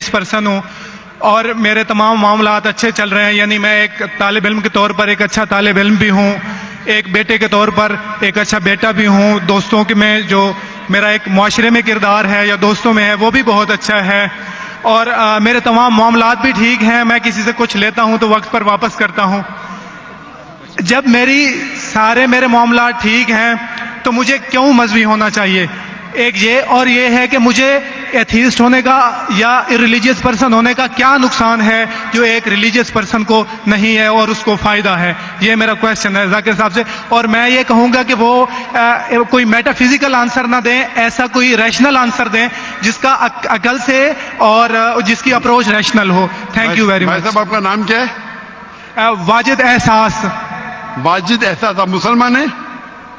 Religious person ہوں اور میرے تمام معاملات اچھے چل رہے ہیں. یعنی میں ایک طالب علم کے طور پر ایک اچھا طالب علم بھی ہوں, ایک بیٹے کے طور پر ایک اچھا بیٹا بھی ہوں, دوستوں کے میں جو میرا ایک معاشرے میں کردار ہے یا دوستوں میں ہے وہ بھی بہت اچھا ہے, اور میرے تمام معاملات بھی ٹھیک ہیں. میں کسی سے کچھ لیتا ہوں تو وقت پر واپس کرتا ہوں. جب میرے معاملات ٹھیک ہیں تو مجھے کیوں مذہبی ہونا چاہیے؟ ایک یہ اور یہ ہے کہ مجھے ایتھیسٹ ہونے کا یا ریلیجیس پرسن ہونے کا کیا نقصان ہے جو ایک ریلیجیس پرسن کو نہیں ہے اور اس کو فائدہ ہے. یہ میرا کویشچن ہے ذاکر صاحب سے. اور میں یہ کہوں گا کہ وہ کوئی میٹا فزیکل آنسر نہ دیں, ایسا کوئی ریشنل آنسر دیں جس کا عقل سے اور جس کی approach rational who. Thank you very much. صاحب آپ کا نام کیا ہے؟ واجد احساس. واجد احساس. آپ مسلمان ہیں؟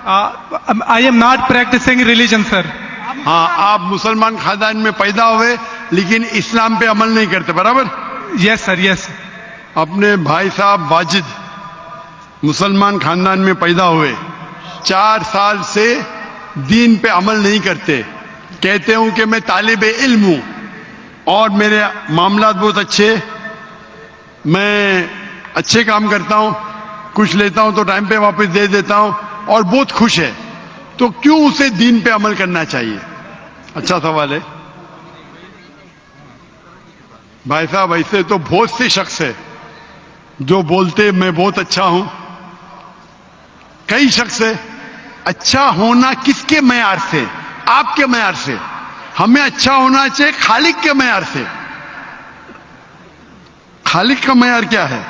I am not practising religion sir. ہاں, آپ مسلمان خاندان میں پیدا ہوئے لیکن اسلام پہ عمل نہیں کرتے, برابر؟ یس سر, یس. اپنے بھائی صاحب واجد مسلمان خاندان میں پیدا ہوئے, 4 سال سے دین پہ عمل نہیں کرتے, کہتے ہوں کہ میں طالب علم ہوں اور میرے معاملات بہت اچھے, میں اچھے کام کرتا ہوں, کچھ لیتا ہوں تو ٹائم پہ واپس دے دیتا ہوں اور بہت خوش ہے, تو کیوں اسے دین پہ عمل کرنا چاہیے؟ اچھا سوال ہے بھائی صاحب. ایسے تو بہت سے شخص ہے جو بولتے میں بہت اچھا ہوں. کئی شخص ہے. اچھا ہونا کس کے معیار سے؟ آپ کے معیار سے. ہمیں اچھا ہونا چاہیے خالق کے معیار سے. خالق کا معیار کیا ہے؟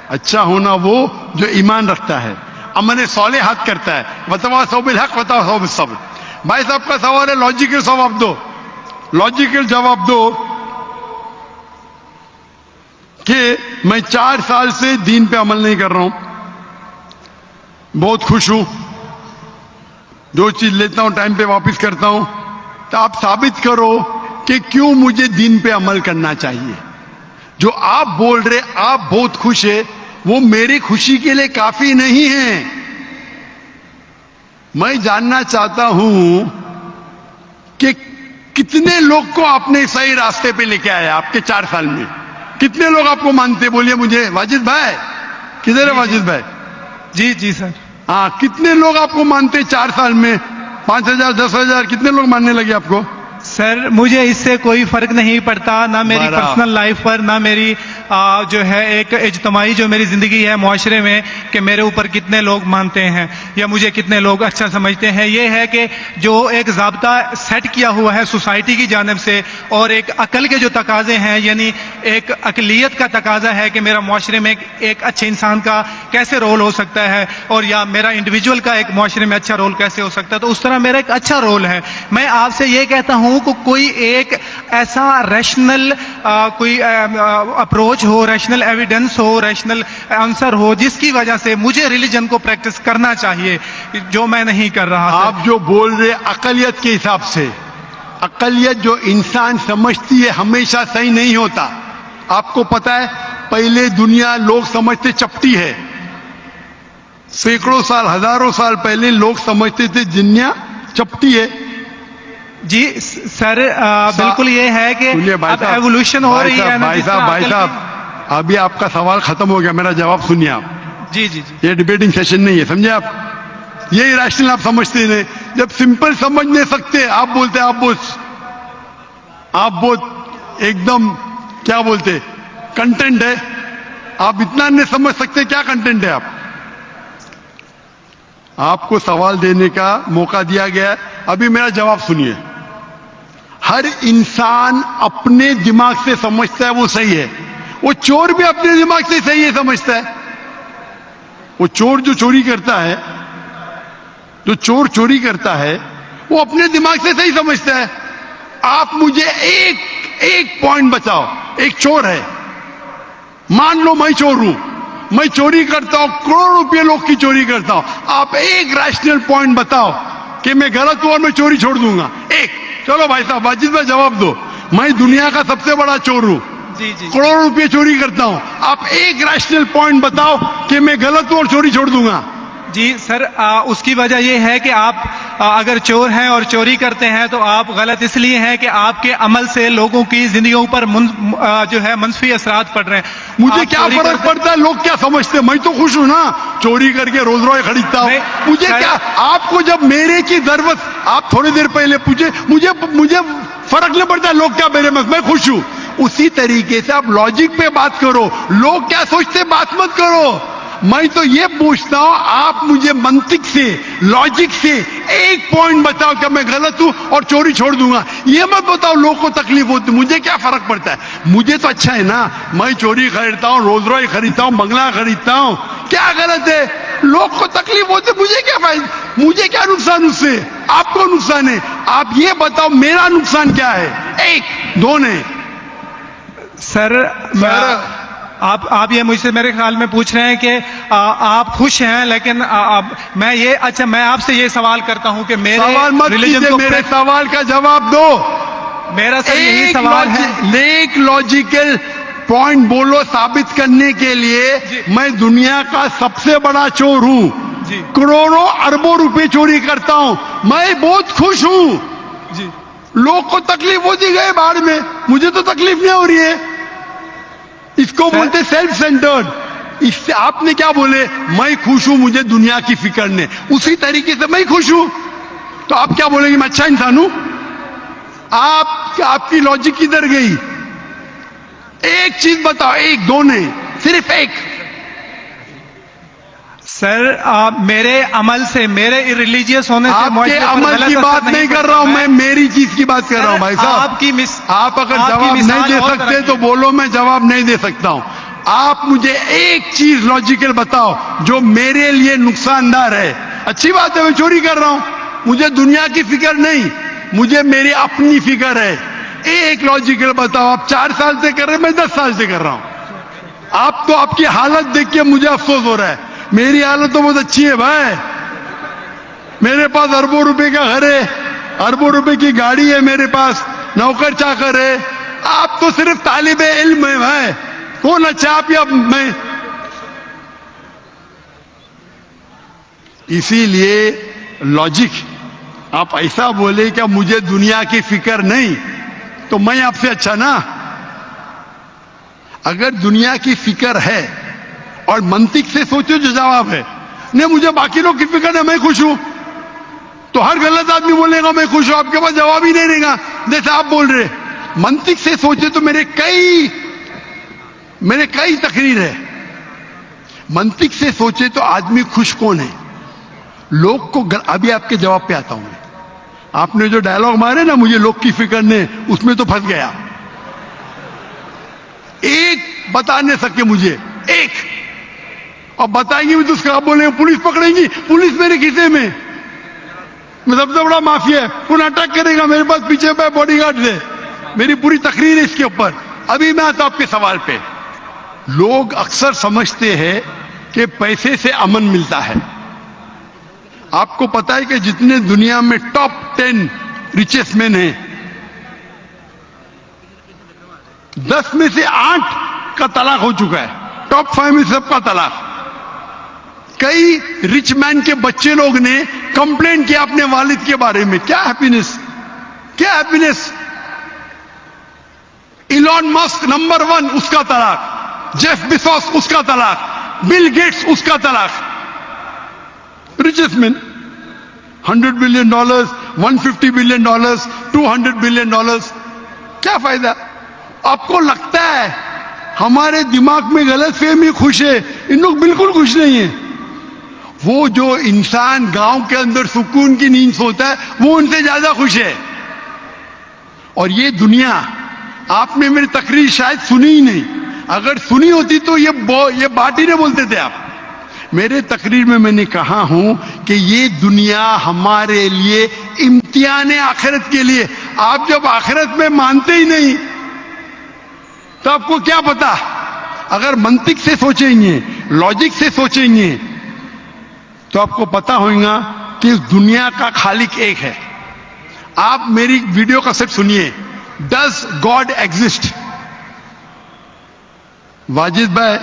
اچھا ہونا وہ جو ایمان رکھتا ہے, عمل صالحات کرتا ہے, وتواصوا بالحق وتواصوا بالصبر. بھائی صاحب کا سوال ہے, لاجیکل جواب دو, لاجیکل جواب دو کہ میں 4 سال سے دین پہ عمل نہیں کر رہا ہوں, بہت خوش ہوں, جو چیز لیتا ہوں ٹائم پہ واپس کرتا ہوں, تو آپ ثابت کرو کہ کیوں مجھے دین پہ عمل کرنا چاہیے. جو آپ بول رہے آپ بہت خوش ہے, وہ میری خوشی کے لیے کافی نہیں ہے. میں جاننا چاہتا ہوں کہ کتنے لوگ کو آپ نے صحیح راستے پہ لے کے آیا آپ کے 4 سال میں. کتنے لوگ آپ کو مانتے؟ بولیے مجھے. واجد بھائی کدھر ہے؟ واجد بھائی. جی جی سر. ہاں, کتنے لوگ آپ کو مانتے 4 سال میں؟ 5,000 10,000 کتنے لوگ ماننے لگے آپ کو؟ سر مجھے اس سے کوئی فرق نہیں پڑتا, نہ میری پرسنل لائف پر, نہ میری جو ہے ایک اجتماعی جو میری زندگی ہے معاشرے میں, کہ میرے اوپر کتنے لوگ مانتے ہیں یا مجھے کتنے لوگ اچھا سمجھتے ہیں. یہ ہے کہ جو ایک ضابطہ سیٹ کیا ہوا ہے سوسائٹی کی جانب سے, اور ایک عقل کے جو تقاضے ہیں, یعنی ایک عقلیت کا تقاضا ہے کہ میرا معاشرے میں ایک اچھے انسان کا کیسے رول ہو سکتا ہے, اور یا میرا انڈیویجول کا ایک معاشرے میں اچھا رول کیسے ہو سکتا ہے, تو اس طرح میرا ایک اچھا رول ہے. میں آپ سے یہ کہتا ہوں کہ کوئی ایک ایسا ریشنل کوئی اپروچ ہو, ریشنل ایویڈنس ہو, ریشنل آنسر ہو جس کی وجہ سے مجھے ریلیجن کو پریکٹس کرنا چاہیے, جو میں نہیں کر رہا. آپ جو بول رہے عقلیت کے حساب سے, عقلیت جو انسان سمجھتی ہے ہمیشہ صحیح نہیں ہوتا. آپ کو پتا ہے پہلے دنیا لوگ سمجھتے چپٹی ہے, سینکڑوں سال ہزاروں سال پہلے لوگ سمجھتے تھے دنیا چپٹی ہے. جی سر بالکل یہ ہے کہ اب ایوولوشن ہو رہی ہے. بھائی صاحب ابھی آپ کا سوال ختم ہو گیا, میرا جواب سنیے آپ. جی جی جی. یہ ڈیبیٹنگ سیشن نہیں ہے, سمجھے آپ؟ یہ ریشنل آپ سمجھتے نہیں. جب سمپل سمجھ نہیں سکتے آپ بولتے آپ بہت ایک دم کیا بولتے کنٹینٹ ہے. آپ اتنا نہیں سمجھ سکتے کیا کنٹینٹ ہے. آپ کو سوال دینے کا موقع دیا گیا ہے, ابھی میرا جواب سنیے. ہر انسان اپنے دماغ سے سمجھتا ہے وہ صحیح ہے. وہ چور بھی اپنے دماغ سے صحیح ہے سمجھتا ہے. وہ چور جو چوری کرتا ہے وہ اپنے دماغ سے صحیح سمجھتا ہے. آپ مجھے ایک پوائنٹ بتاؤ. ایک چور ہے, مان لو میں چور ہوں, میں چوری کرتا ہوں, کروڑوں روپے لوگ کی چوری کرتا ہوں. آپ ایک ریشنل پوائنٹ بتاؤ کہ میں غلط ہوں اور میں چوری چھوڑ دوں گا. ایک. چلو بھائی صاحب واجد بھائی جواب دو. میں دنیا کا سب سے بڑا چور ہوں, کروڑوں روپے چوری کرتا ہوں. آپ ایک ریشنل پوائنٹ بتاؤ کہ میں غلط ہوں اور چوری چھوڑ دوں گا. جی سر، اس کی وجہ یہ ہے کہ آپ اگر چور ہیں اور چوری کرتے ہیں تو آپ غلط اس لیے ہیں کہ آپ کے عمل سے لوگوں کی زندگیوں پر جو ہے منفی اثرات پڑ رہے ہیں. مجھے آپ کیا چوری فرق کرتے- پڑتا ہے لوگ کیا سمجھتے ہیں؟ میں تو خوش ہوں نا، چوری کر کے روز روز خریدتا ہوں. نہیں، مجھے سر- کیا، آپ کو جب میرے کی ضرورت، آپ تھوڑی دیر پہلے پوچھے، مجھے فرق نہیں پڑتا لوگ کیا میرے میں خوش ہوں. اسی طریقے سے آپ لاجک پہ بات کرو، لوگ کیا سوچتے بات مت کرو. میں تو یہ پوچھتا ہوں آپ مجھے منطق سے، لاجک سے ایک پوائنٹ بتاؤ کہ میں غلط ہوں اور چوری چھوڑ دوں گا. یہ مت بتاؤ لوگوں کو تکلیف ہوتی، مجھے کیا فرق پڑتا ہے؟ مجھے تو اچھا ہے نا، میں چوری خریدتا ہوں، روز روز خریدتا ہوں، بنگلہ خریدتا ہوں، کیا غلط ہے؟ لوگ کو تکلیف ہوتی، مجھے کیا فائدہ، مجھے کیا نقصان اس سے؟ آپ کو نقصان ہے. آپ یہ بتاؤ میرا نقصان کیا ہے؟ ایک دو نے. سر آپ یہ مجھ سے میرے خیال میں پوچھ رہے ہیں کہ آپ خوش ہیں، لیکن میں آپ سے یہ سوال کرتا ہوں کہ میرے سوال مت ریلیجن کیجیے، کو میرے سوال کا جواب دو. میرا سر یہی سوال ہے. ایک لاجیکل پوائنٹ بولو ثابت کرنے کے لیے. جی. میں دنیا کا سب سے بڑا چور ہوں، جی. کروڑوں اربوں روپے چوری کرتا ہوں، میں بہت خوش ہوں. جی لوگ کو تکلیف ہوتی گئے باہر میں، مجھے تو تکلیف نہیں ہو رہی ہے. اس کو سر- بولتے سیلف سینٹرڈ. اس سے آپ نے کیا بولے؟ میں خوش ہوں، مجھے دنیا کی فکر نہیں. اسی طریقے سے میں خوش ہوں، تو آپ کیا بولیں گے میں اچھا انسان ہوں؟ آپ کی لاجک کدھر گئی؟ ایک چیز بتاؤ، ایک دو نہیں، صرف ایک. سر میرے عمل سے، میرے ریلیجیس ہونے سے آپ کے معاشرے پر عمل غلط کی اثر بات نہیں کر رہا ہوں میں، میری چیز کی بات کر رہا ہوں بھائی صاحب. آپ اگر جواب نہیں دے سکتے تو بولو، میں جواب نہیں دے سکتا ہوں. آپ مجھے ایک چیز لاجیکل بتاؤ جو میرے لیے نقصان دہ ہے. اچھی بات ہے، میں چوری کر رہا ہوں، مجھے دنیا کی فکر نہیں، مجھے میری اپنی فکر ہے. ایک لاجیکل بتاؤ. آپ 4 سال سے کر رہے ہیں، میں 10 سال سے کر رہا ہوں. آپ تو آپ کی حالت دیکھ کے مجھے افسوس ہو رہا ہے. میری حالت تو بہت اچھی ہے بھائی، میرے پاس اربوں روپے کا گھر ہے، اربوں روپے کی گاڑی ہے میرے پاس، نوکر چاکر ہے. آپ تو صرف طالب علم ہے بھائی، کون اچھا آپ یا میں؟ اسی لیے لاجک، آپ ایسا بولے کہ مجھے دنیا کی فکر نہیں، تو میں آپ سے اچھا نا. اگر دنیا کی فکر ہے اور منطق سے سوچو جو جواب ہے، نہیں مجھے باقی لوگ کی فکر ہے، میں خوش ہوں، تو ہر غلط آدمی بولے گا میں خوش ہوں، آپ کے پاس جواب ہی نہیں رہے گا جیسے آپ بول رہے. منطق سے سوچے تو میرے کئی تقریر ہے. منطق سے سوچے تو آدمی خوش کون ہے؟ لوگ کو ابھی آپ کے جواب پہ آتا ہوں میں. آپ نے جو ڈائلگ مارے نا مجھے لوگ کی فکر نہیں، اس میں تو پھنس گیا. ایک بتا نہیں سکے مجھے، ایک. اور بتائیں گے بھی تو اس کا بولیں گے پولیس پکڑیں گی، پولیس میرے کھیسے میں سب سے بڑا مافیا ہے، کون اٹیک کرے گا؟ میرے پاس پیچھے پہ باڈی گارڈ ہے. میری پوری تقریر ہے اس کے اوپر. ابھی میں آتا ہوں آپ کے سوال پہ. لوگ اکثر سمجھتے ہیں کہ پیسے سے امن ملتا ہے. آپ کو پتا ہے کہ جتنے دنیا میں ٹاپ 10 ریچسٹ مین ہیں، 10 میں سے 8 کا طلاق ہو چکا ہے. ٹاپ 5 میں سب کا طلاق. کئی رچ مین کے بچے لوگ نے کمپلین کیا اپنے والد کے بارے میں. کیا ہیپینس، کیا ہیپینس. ایلون مسک نمبر 1، اس کا طلاق. جیف بیزوس اس کا طلاق. بل گیٹس اس کا طلاق. Richest man. $100 billion, $150 billion, $200 billion. کیا فائدہ؟ آپ کو لگتا ہے ہمارے دماغ میں غلط فہمی خوش ہے، ان لوگ بالکل خوش نہیں ہیں. وہ جو انسان گاؤں کے اندر سکون کی نیند سوتا ہے وہ ان سے زیادہ خوش ہے. اور یہ دنیا، آپ نے میری تقریر شاید سنی ہی نہیں. اگر سنی ہوتی تو یہ بات ہی نہیں بولتے تھے آپ. میرے تقریر میں نے کہا ہوں کہ یہ دنیا ہمارے لیے امتحان ہے آخرت کے لیے. آپ جب آخرت میں مانتے ہی نہیں تو آپ کو کیا پتا؟ اگر منطق سے سوچیں گے، لاجک سے سوچیں گے تو آپ کو پتا ہوگا کہ اس دنیا کا خالق ایک ہے. آپ میری ویڈیو کا سب سنیے. Does God exist? واجد بھائی،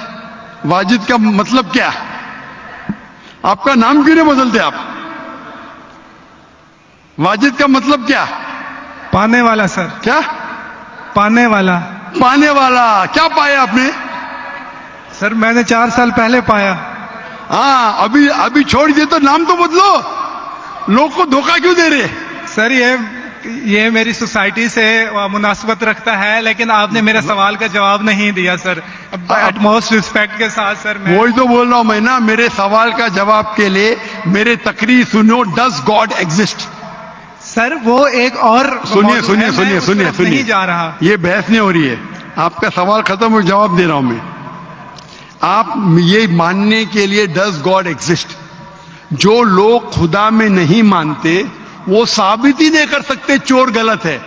واجد کا مطلب کیا؟ آپ کا نام کیوں نہیں بدلتے آپ؟ واجد کا مطلب کیا؟ پانے والا سر، کیا پانے والا۔ پانے والا؟ کیا پایا آپ نے؟ سر میں نے 4 سال پہلے پایا۔ ہاں، ابھی چھوڑ دیے تو نام تو بدلو، لوگ کو دھوکہ کیوں دے رہے؟ سر یہ میری سوسائٹی سے مناسبت رکھتا ہے، لیکن آپ نے میرے سوال کا جواب نہیں دیا سر۔ ایٹ موسٹ ریسپیکٹ کے ساتھ سر میں وہی تو بول رہا ہوں میں نا، میرے سوال کا جواب کے لیے میرے تقریر سنو. Does God exist? سر وہ ایک اور سنیے موضوع ہے، میں اس طرف نہیں جا رہا۔ یہ بحث نہیں ہو رہی ہے، آپ کا سوال ختم ہو، جواب دے رہا ہوں میں۔ آپ یہ ماننے کے لیے ڈز گاڈ ایگزسٹ، جو لوگ خدا میں نہیں مانتے وہ ثابت ہی نہیں کر سکتے چور غلط ہے۔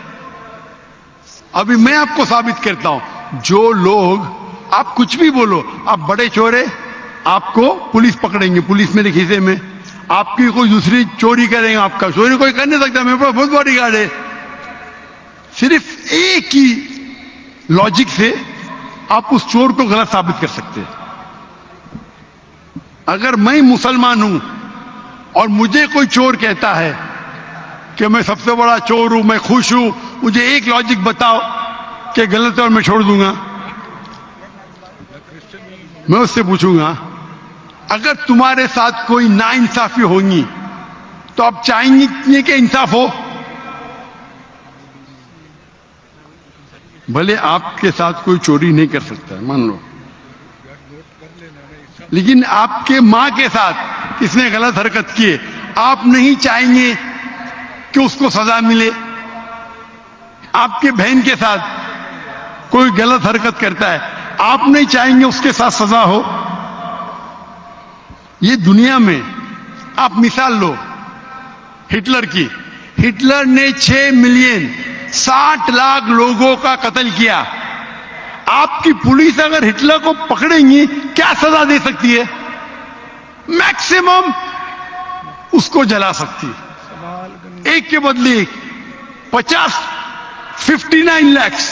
ابھی میں آپ کو ثابت کرتا ہوں، جو لوگ، آپ کچھ بھی بولو، آپ بڑے چور ہیں، آپ کو پولیس پکڑیں گے، پولیس میرے کھیسے میں، آپ کی کوئی دوسری چوری کریں گے، آپ کا چوری کوئی کر نہیں سکتا، میرے پاس بہت باڈی گارڈ ہے۔ صرف ایک ہی لاجک سے آپ اس چور کو غلط ثابت کر سکتے ہیں۔ اگر میں مسلمان ہوں اور مجھے کوئی چور کہتا ہے کہ میں سب سے بڑا چور ہوں، میں خوش ہوں، مجھے ایک لاجک بتاؤ کہ غلط ہے اور میں چھوڑ دوں گا۔ میں اس سے پوچھوں گا اگر تمہارے ساتھ کوئی ناانصافی ہوگی تو آپ چاہیں گے کہ انصاف ہو؟ بھلے آپ کے ساتھ کوئی چوری نہیں کر سکتا ہے، مان لو، لیکن آپ کے ماں کے ساتھ کس نے غلط حرکت کی ہے، آپ نہیں چاہیں گے کہ اس کو سزا ملے؟ آپ کے بہن کے ساتھ کوئی غلط حرکت کرتا ہے، آپ نہیں چاہیں گے اس کے ساتھ سزا ہو؟ یہ دنیا میں آپ مثال لو ہٹلر کی، ہٹلر نے 6 ملین 60 لاکھ لوگوں کا قتل کیا۔ آپ کی پولیس اگر ہٹلر کو پکڑیں گی کیا سزا دے سکتی ہے؟ میکسیمم اس کو جلا سکتی ہے، ایک کے بدلے ایک، 59 lakhs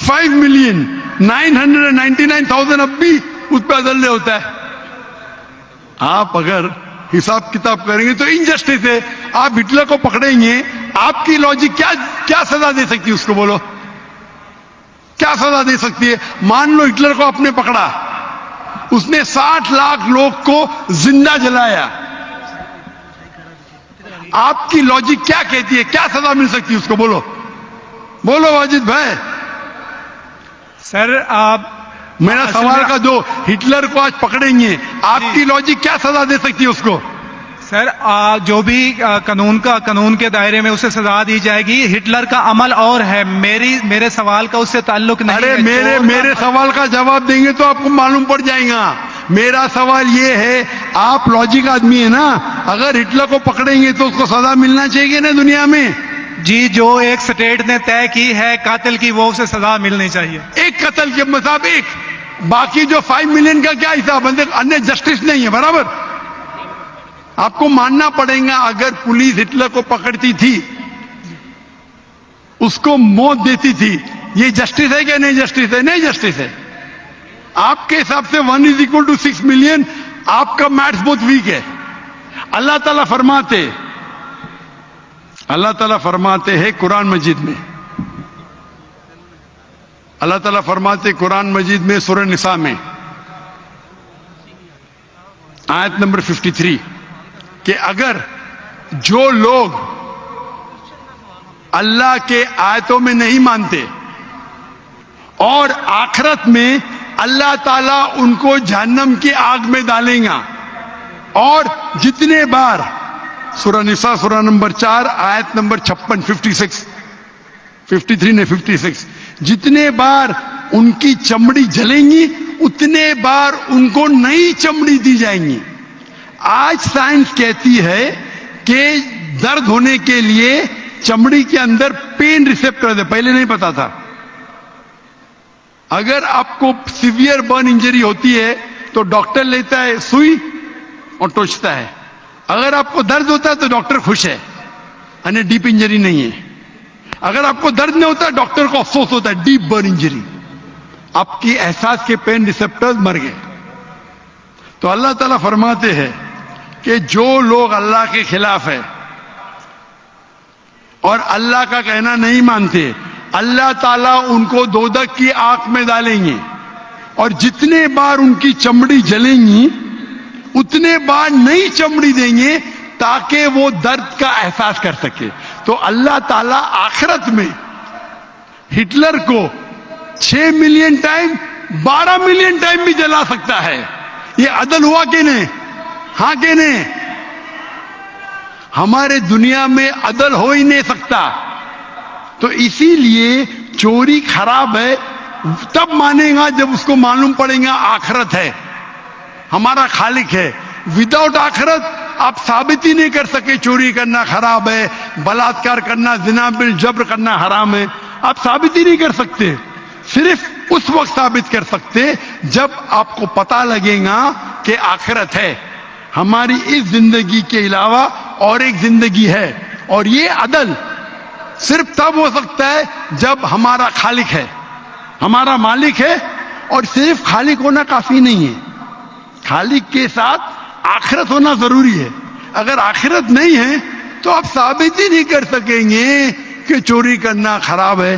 5 million 999,000 اب بھی اس پہ عدل ہوتا ہے۔ آپ اگر حساب کتاب کریں گے تو انجسٹس ہے، آپ ہٹلر کو پکڑیں گے، آپ کی لاجک کیا سزا دے سکتی ہے؟ اس کو بولو، کیا سزا دے سکتی ہے؟ مان لو ہٹلر کو آپ نے پکڑا، اس نے 60 لاکھ لوگ کو زندہ جلایا، آپ کی لاجک کیا کہتی ہے؟ کیا سزا مل سکتی ہے اس کو؟ بولو بولو واجد بھائی۔ سر آپ میرا سوال کا دو، ہٹلر کو آج پکڑیں گے، آپ کی لاجک کیا سزا دے سکتی ہے اس کو؟ سر جو بھی قانون کے دائرے میں اسے سزا دی جائے گی۔ ہٹلر کا عمل اور ہے، میرے سوال کا اس سے تعلق نہیں ہے۔ ارے میرے سوال کا جواب دیں گے تو آپ کو معلوم پڑ جائے گا۔ میرا سوال یہ ہے، آپ لاجک آدمی ہے نا، اگر ہٹلر کو پکڑیں گے تو اس کو سزا ملنا چاہیے نا دنیا میں؟ جی، جو ایک سٹیٹ نے طے کی ہے قاتل کی، وہ اسے سزا ملنی چاہیے۔ ایک قتل کے مطابق ایک، باقی جو 5 ملین کا کیا حساب ہے؟ انہیں جسٹس نہیں ہے، برابر؟ آپ کو ماننا پڑے گا اگر پولیس ہٹلر کو پکڑتی تھی، اس کو موت دیتی تھی، یہ جسٹس ہے کہ نہیں جسٹس ہے؟ نہیں جسٹس ہے۔ آپ کے حساب سے 1 = 6 ملین، آپ کا میتھس بہت ویک ہے۔ اللہ تعالیٰ فرماتے ہیں قرآن مجید میں، اللہ تعالیٰ فرماتے قرآن مجید میں سورہ نساء میں آیت نمبر 53 کہ اگر جو لوگ اللہ کے آیتوں میں نہیں مانتے اور آخرت میں اللہ تعالیٰ ان کو جہنم کی آگ میں ڈالیں گا، اور جتنے بار، سورہ نساء سورہ نمبر 4 آیت نمبر 56 53 نے 56، جتنے بار ان کی چمڑی جلیں گی اتنے بار ان کو نئی چمڑی دی جائیں گی۔ آج سائنس کہتی ہے کہ درد ہونے کے لیے چمڑی کے اندر پین ریسپٹر ہے، پہلے نہیں پتا تھا۔ اگر آپ کو سیویئر برن انجری ہوتی ہے تو ڈاکٹر لیتا ہے سوئی اور ٹوچتا ہے، اگر آپ کو درد ہوتا ہے تو ڈاکٹر خوش ہے، یعنی ڈیپ انجری نہیں ہے۔ اگر آپ کو درد نہیں ہوتا ڈاکٹر کو افسوس ہوتا ہے، ڈیپ برن انجری، آپ کی احساس کے پین ریسپٹرز مر گئے۔ تو اللہ تعالیٰ فرماتے ہیں کہ جو لوگ اللہ کے خلاف ہے اور اللہ کا کہنا نہیں مانتے، اللہ تعالیٰ ان کو دوزخ کی آگ میں ڈالیں گے، اور جتنے بار ان کی چمڑی جلیں گی اتنے بار نئی چمڑی دیں گے تاکہ وہ درد کا احساس کر سکے۔ تو اللہ تعالیٰ آخرت میں ہٹلر کو 6 ملین ٹائم 12 ملین ٹائم بھی جلا سکتا ہے۔ یہ عدل ہوا کہ نہیں؟ ہاں کہ نہیں؟ ہمارے دنیا میں عدل ہو ہی نہیں سکتا۔ تو اسی لیے چوری خراب ہے تب مانے گا جب اس کو معلوم پڑے گا آخرت ہے، ہمارا خالق ہے۔ وداؤٹ آخرت آپ ثابت ہی نہیں کر سکے چوری کرنا خراب ہے، بلاತ್ಕಾರ کرنا، زنا بالجبر کرنا حرام ہے، آپ ثابت ہی نہیں کر سکتے۔ صرف اس وقت ثابت کر سکتے جب آپ کو پتہ لگے گا کہ آخرت ہے، ہماری اس زندگی کے علاوہ اور ایک زندگی ہے، اور یہ عدل صرف تب ہو سکتا ہے جب ہمارا خالق ہے، ہمارا مالک ہے۔ اور صرف خالق ہونا کافی نہیں ہے، خالق کے ساتھ آخرت ہونا ضروری ہے۔ اگر آخرت نہیں ہے تو آپ ثابت ہی نہیں کر سکیں گے کہ چوری کرنا خراب ہے،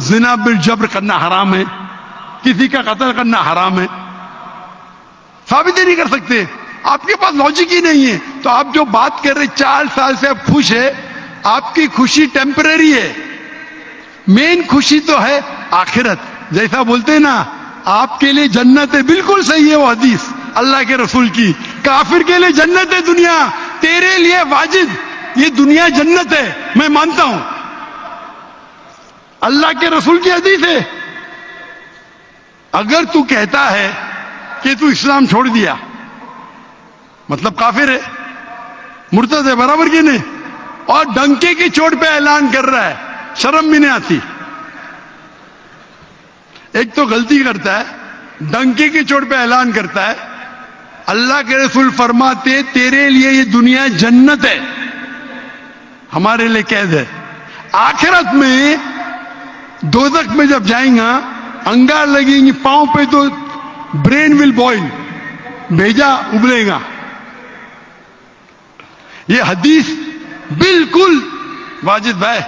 زنا بالجبر کرنا حرام ہے، کسی کا قتل کرنا حرام ہے، ثابت ہی نہیں کر سکتے۔ آپ کے پاس لاجک ہی نہیں ہے۔ تو آپ جو بات کر رہے 4 سال سے آپ خوش ہے، آپ کی خوشی ٹیمپریری ہے، مین خوشی تو ہے آخرت۔ جیسا بولتے ہیں نا آپ کے لیے جنت ہے، بالکل صحیح ہے وہ حدیث اللہ کے رسول کی۔ کافر کے لیے جنت ہے دنیا، تیرے لیے واجد یہ دنیا جنت ہے، میں مانتا ہوں، اللہ کے رسول کی حدیث ہے۔ اگر تو کہتا ہے کہ تو اسلام چھوڑ دیا مطلب کافر ہے، مرتد ہے، برابر کی نہیں، اور ڈنکے کی چوٹ پہ اعلان کر رہا ہے، شرم بھی نہیں آتی۔ ایک تو غلطی کرتا ہے، ڈنکے کی چوٹ پہ اعلان کرتا ہے، اللہ کے رسول فرماتے تیرے لیے یہ دنیا جنت ہے، ہمارے لیے قید ہے۔ آخرت میں دوزخ میں جب جائیں گا انگار لگیں گی پاؤں پہ تو برین ول بوائل، بھیجا ابلے گا۔ یہ حدیث بالکل واجد بھائی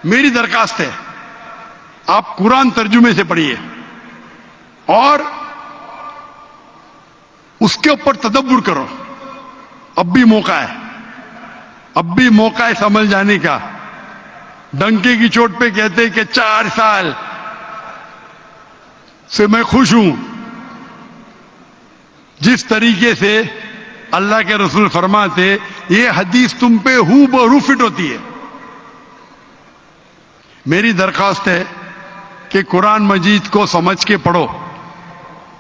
میری درخواست ہے آپ قرآن ترجمے سے پڑھیے اور اس کے اوپر تدبر کرو۔ اب بھی موقع ہے، اب بھی موقع ہے سمجھ جانے کا۔ ڈنکے کی چوٹ پہ کہتے کہ 4 سال سے میں خوش ہوں، جس طریقے سے اللہ کے رسول فرماتے یہ حدیث تم پہ ہو بہو فٹ ہوتی ہے۔ میری درخواست ہے کہ قرآن مجید کو سمجھ کے پڑھو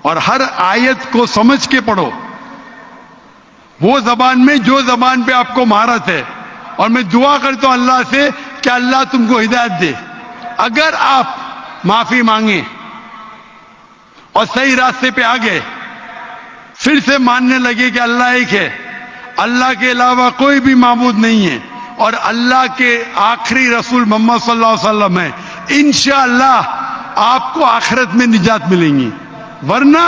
اور ہر آیت کو سمجھ کے پڑھو، وہ زبان میں جو زبان پہ آپ کو مہارت ہے۔ اور میں دعا کرتا ہوں اللہ سے کہ اللہ تم کو ہدایت دے۔ اگر آپ معافی مانگیں اور صحیح راستے پہ آ گئے، پھر سے ماننے لگے کہ اللہ ایک ہے، اللہ کے علاوہ کوئی بھی معبود نہیں ہے، اور اللہ کے آخری رسول محمد صلی اللہ علیہ وسلم ہے، انشاءاللہ آپ کو آخرت میں نجات ملیں گی، ورنہ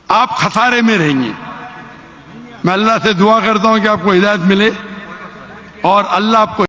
آپ خسارے میں رہیں گے۔ میں اللہ سے دعا کرتا ہوں کہ آپ کو ہدایت ملے اور اللہ آپ کو